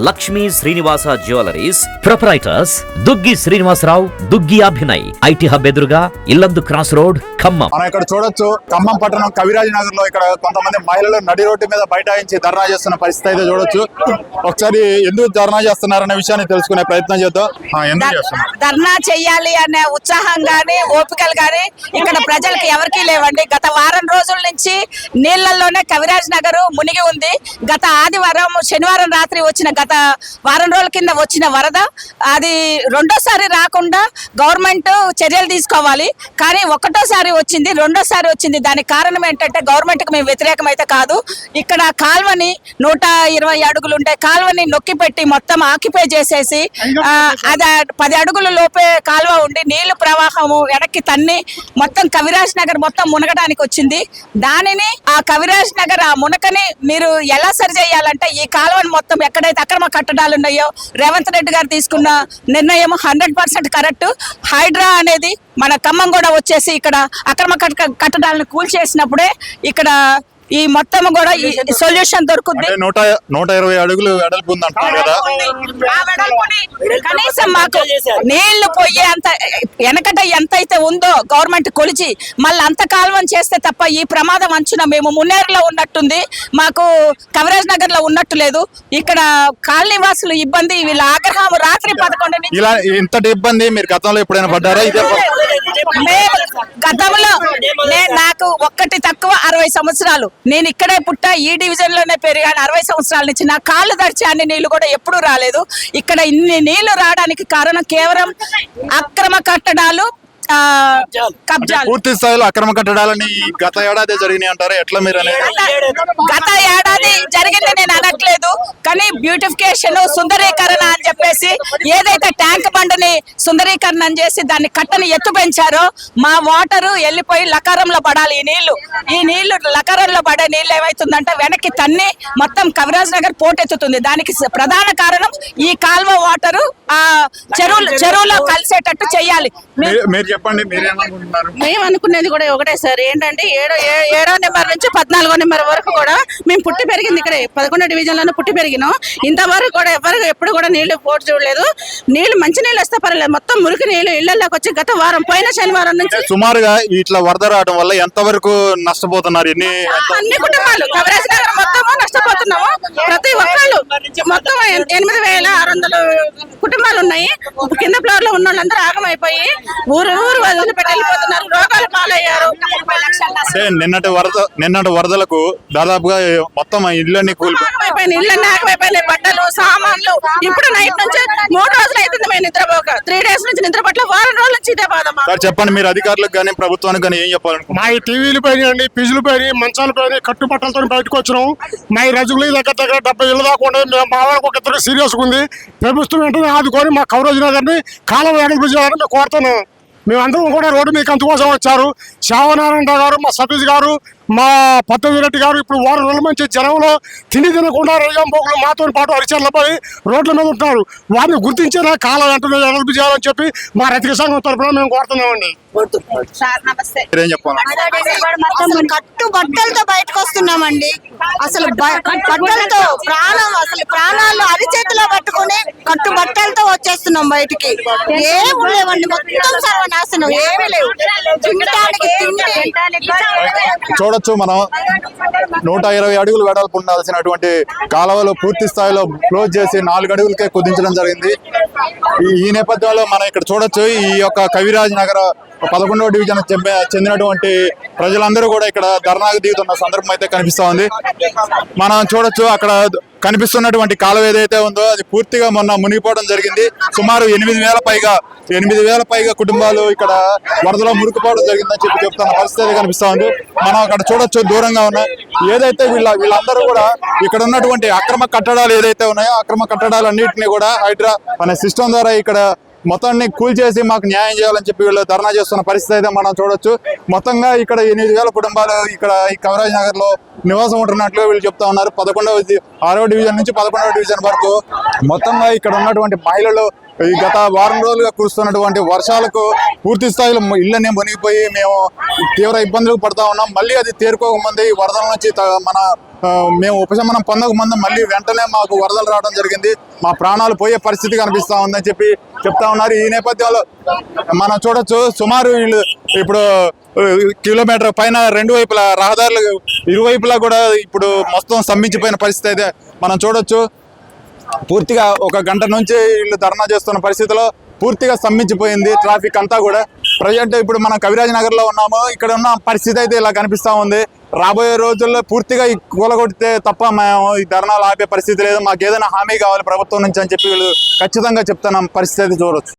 Lakshmi Srinivasa jewellers proprietors Duggi Srinivasarao, Duggi Abhinay, IT hub ఎదురుగా Yellandu cross road, Khammam. మనం ఇక్కడ చూడొచ్చు ఖమ్మం పట్టణం కవిరాజ్ నగర్ లో ఇక్కడ కొంతమంది మహిళలు నడి రోడ్డు మీద బైఠాయించి ధర్నా చేస్తున్న పరిస్థితి అయితే చూడొచ్చు. ఒకసారి ఎందుకు ధర్నా చేస్తున్నారనే విషయాన్ని తెలుసుకునే ప్రయత్నం చేద్దాం. ఎందుకు చేస్తున్నారు ధర్నా చెయ్యాలి అనే ఉత్సాహం గానీ ఓపికలు గానీ ఇక్కడ ప్రజలకు ఎవరికీ లేవండి. గత వారం రోజుల నుంచి నీళ్లలోనే కవిరాజ్ నగర్ మునిగి ఉంది. గత ఆదివారం శనివారం రాత్రి వచ్చిన గత వారం రోజుల కింద వచ్చిన వరద అది రెండోసారి రాకుండా గవర్నమెంట్ చర్యలు తీసుకోవాలి. కానీ ఒకటోసారి వచ్చింది, రెండోసారి వచ్చింది. దానికి కారణం ఏంటంటే గవర్నమెంట్ కి మేము వ్యతిరేకం అయితే కాదు. ఇక్కడ కాల్వని 120 అడుగులు ఉండే కాల్వని నొక్కి పెట్టి మొత్తం ఆక్యుపై చేసేసి అది 10 అడుగుల లోపే కాల్వ ఉండి నీళ్లు ప్రవాహము వెనక్కి తన్ని మొత్తం కవిరాజ్ నగర్ మొత్తం మునగడానికి వచ్చింది. దానిని ఆ కవిరాజ్ నగర్ ఆ మునకని మీరు ఎలా సరి చేయాలంటే ఈ కాలువని మొత్తం ఎక్కడైతే అక్రమ కట్టడాలు ఉన్నాయో రేవంత్ రెడ్డి గారు తీసుకున్న నిర్ణయం 100% కరెక్ట్. హైడ్రా అనేది మన ఖమ్మం కూడా వచ్చేసి ఇక్కడ అక్రమ కట్టడాలను కూల్చేసినప్పుడే ఇక్కడ ఈ మొత్తం కూడా ఈ సొల్యూషన్ దొరుకుతుంది. 120 అడుగులు వెడల్పు ఉంది అంటున్నారు కదా. కనీసం మాకు నీళ్లు పోయే అంత వెనకట ఎంత అయితే ఉందో గవర్నమెంట్ కొలిచి మళ్ళీ అంత కాలువం చేస్తే తప్ప ఈ ప్రమాదం అంచున మేము మున్నేరులో ఉన్నట్టుంది, మాకు కవిరాజ్ నగర్ లో ఉన్నట్టు లేదు. ఇక్కడ కాలనీ వాసులు ఇబ్బంది, వీళ్ళ ఆగ్రహం రాత్రి 11 నుంచి ఇలా ఇంతటి ఇబ్బంది మీరు గతంలో ఎప్పుడైనా పడ్డారా? గతంలో నాకు ఒక్కటి తక్కువ 60 సంవత్సరాలు, నేను ఇక్కడే పుట్టా, ఈ డివిజన్ లోనే పెరిగాను. 60 సంవత్సరాల నుంచి నా కాళ్ళు దర్చి అన్ని నీళ్లు కూడా ఎప్పుడు రాలేదు. ఇక్కడ ఇన్ని నీళ్లు రావడానికి కారణం కేవలం అక్రమ కట్టడాలు, కబ్జాలు. పూర్తి స్థాయిలో అక్రమ కట్టడాలని గత ఏడాది జరిగినాయి అంటారు. ఎట్లా మీరు గత ఏడాది జరిగింది నేను అనట్లేదు, కానీ బ్యూటిఫికేషన్ సుందరీకరణ అని చెప్పేసి ఏదైతే ట్యాంక్ బండ్ని సుందరీకరణ చేసి దాన్ని కట్టని ఎత్తు పెంచారో మా వాటరు వెళ్ళిపోయి లకారంలో పడాలి. ఈ నీళ్లు లకారంలో పడే నీళ్ళు ఏమైతుందంటే వెనక్కి తన్ని మొత్తం కవిరాజ్ నగర్ పోటెత్తుతుంది. దానికి ప్రధాన కారణం ఈ కాల్వ వాటరు ఆ చెరువులో కలిసేటట్టు చెయ్యాలి. మేము అనుకునేది కూడా ఒకటే సార్, ఏంటంటే 7వ నెంబర్ నుంచి 14వ నెంబర్ వరకు కూడా మేము పుట్టి పెరిగింది ఇక్కడే 11వ డివిజన్ లోనే పుట్టి పెరిగినాం. ఇంతవరకు కూడా ఎప్పుడు కూడా నీళ్లు పోటు చూడలేదు. నీళ్లు మంచి నీళ్ళు వస్తే పర్లేదు, మొత్తం మురికి నీళ్లు ఇళ్లలోకి వచ్చి గత వారం పోయిన శనివారం నుంచి సుమారుగా ఇట్లా వరద రావడం వల్ల ఎంత వరకు నష్టపోతున్నారు? అన్ని కుటుంబాలు కవిరాజ్ నగర్ మొత్తం నష్టపోతున్నాము. ప్రతి ఒక్కళ్ళు మొత్తం 8,600 కుటుంబాలు ఉన్నాయి. కింద ఫ్లోర్ లో ఉన్న వాళ్ళందరూ ఆగమైపోయి ఊరు వదిలిపెట్టి వెళ్ళిపోతున్నారు, రోగాలు పాలయ్యారు. నిన్నటి వరదలకు దాదాపుగా మొత్తం ఇళ్ళన్నీ కూలిపోయినాయి, ఇళ్ళన్నీ ఆగమైపోయినాయి, బట్టలు సామాన్లు. ఇప్పుడు నైట్ నుంచి 3 రోజులు అవుతుంది మేము నిద్రపోక, 3 డేస్ నుంచి నిద్రపట్ల, వారం రోజుల నుంచి ఇదే బాధ. చెప్పండి, మీరు అధికారులకు కానీ ప్రభుత్వానికి కానీ ఏం చెప్పాలి? మా టీవీలు పోయినాయండి, ఫీజులు పోయినాయి, మంచాలు పోయినాయి, కట్టుబట్టలతో బయటకు వచ్చినాం. మా రజులు దగ్గర 70 ఇళ్ళు దాకా ఉండే మా వాళ్ళకి ఒక ఇద్దరు సీరియస్గా ఉంది. ప్రభుత్వం వెంటనే ఆదుకొని మా కవరేజ్ నగర్ని కాలం వెడల్పు చేయాలని మేము కోరుతున్నాం. మేమందరం కూడా రోడ్డు మీకు అందుకోసం వచ్చారు. శ్యావనారాయణ గారు, మా సతీష్ గారు, మా పద్దవిరెడ్డి గారు ఇప్పుడు వారం రోజుల నుంచి జనంలో తిండి తినకుండా రేగంపోకులు మాతో పాటు అరిచర్లపై రోడ్ల మీద ఉంటున్నారు. వారిని గుర్తించేలా కాలం వెంటనే వెడల్పు చేయాలని చెప్పి మా రతిక సంఘం తరఫున మేము కోరుతున్నామండి. కట్టు బట్టలతో బయటకు వస్తున్నామండి. అసలు బట్టలతో ప్రాణాలు అరిచేతిలో పట్టుకుని కట్టు బట్టలతో వచ్చేస్తున్నాం బయటికి. ఏమి లేవండి, మొత్తం సర్వనాశనం, ఏమీ లేవు. చూడొచ్చు మనం 120 అడుగులు వెడల్పు ఉండాల్సినటువంటి కాలువలు పూర్తి స్థాయిలో క్లోజ్ చేసి 4 అడుగులకే కుదించడం జరిగింది. ఈ నేపథ్యంలో మనం ఇక్కడ చూడొచ్చు ఈ యొక్క కవిరాజ్ నగర్ 11వ డివిజన్ చెందినటువంటి ప్రజలందరూ కూడా ఇక్కడ ధర్నాకు దిగుతున్న సందర్భం అయితే కనిపిస్తా ఉంది. మనం చూడొచ్చు అక్కడ కనిపిస్తున్నటువంటి కాలువ ఏదైతే ఉందో అది పూర్తిగా మొన్న మునిగిపోవడం జరిగింది. సుమారు 8,000 పైగా కుటుంబాలు ఇక్కడ వరదలో మునిగిపోవడం జరిగిందని చెప్తున్న పరిస్థితి కనిపిస్తా ఉంది. మనం అక్కడ చూడొచ్చు దూరంగా ఉన్న ఏదైతే వీళ్ళందరూ కూడా ఇక్కడ ఉన్నటువంటి అక్రమ కట్టడాలు ఏదైతే ఉన్నాయో అక్రమ కట్టడాలన్నింటినీ కూడా హైడ్రా అనే సిస్టమ్ ద్వారా ఇక్కడ మొత్తాన్ని కూల్చేసి మాకు న్యాయం చేయాలని చెప్పి వీళ్ళు ధర్నా చేస్తున్న పరిస్థితి అయితే మనం చూడొచ్చు. మొత్తంగా ఇక్కడ 8,000 కుటుంబాలు ఇక్కడ ఈ కవిరాజ్ నగర్ లో నివాసం ఉంటున్నట్లు వీళ్ళు చెప్తా ఉన్నారు. 6వ డివిజన్ నుంచి 11వ డివిజన్ వరకు మొత్తంగా ఇక్కడ ఉన్నటువంటి మహిళలు ఈ గత వారం రోజులుగా కురుస్తున్నటువంటి వర్షాలకు పూర్తి స్థాయిలో ఇళ్ళనే మునిగిపోయి మేము తీవ్ర ఇబ్బందులకు పడతా ఉన్నాం. మళ్ళీ అది తేరుకోకముందే ఈ వరదల నుంచి మన మేము ఉపశమనం పొందక ముందు మళ్ళీ వెంటనే మాకు వరదలు రావడం జరిగింది. మా ప్రాణాలు పోయే పరిస్థితి కనిపిస్తా ఉందని చెప్పి చెప్తా ఉన్నారు. ఈ నేపథ్యంలో మనం చూడొచ్చు, సుమారు వీళ్ళు ఇప్పుడు కిలోమీటర్ పైన రెండు వైపులా రహదారులు ఇరువైపులా కూడా ఇప్పుడు మొత్తం స్తంభించిపోయిన పరిస్థితి అయితే మనం చూడొచ్చు. పూర్తిగా ఒక గంట నుంచి వీళ్ళు ధర్నా చేస్తున్న పరిస్థితిలో పూర్తిగా స్తంభించిపోయింది ట్రాఫిక్ అంతా కూడా. ప్రజెంట్ ఇప్పుడు మనం కవిరాజ్ నగర్ లో ఉన్నాము. ఇక్కడ ఉన్న పరిస్థితి అయితే ఇలా కనిపిస్తా ఉంది. రాబోయే రోజుల్లో పూర్తిగా ఈ కూలగొడితే తప్ప మేము ఈ ధర్నాలు ఆపే పరిస్థితి లేదు. మాకు ఏదైనా హామీ కావాలి ప్రభుత్వం నుంచి అని చెప్పి వీళ్ళు ఖచ్చితంగా చెప్తున్న పరిస్థితి అయితే చూడొచ్చు.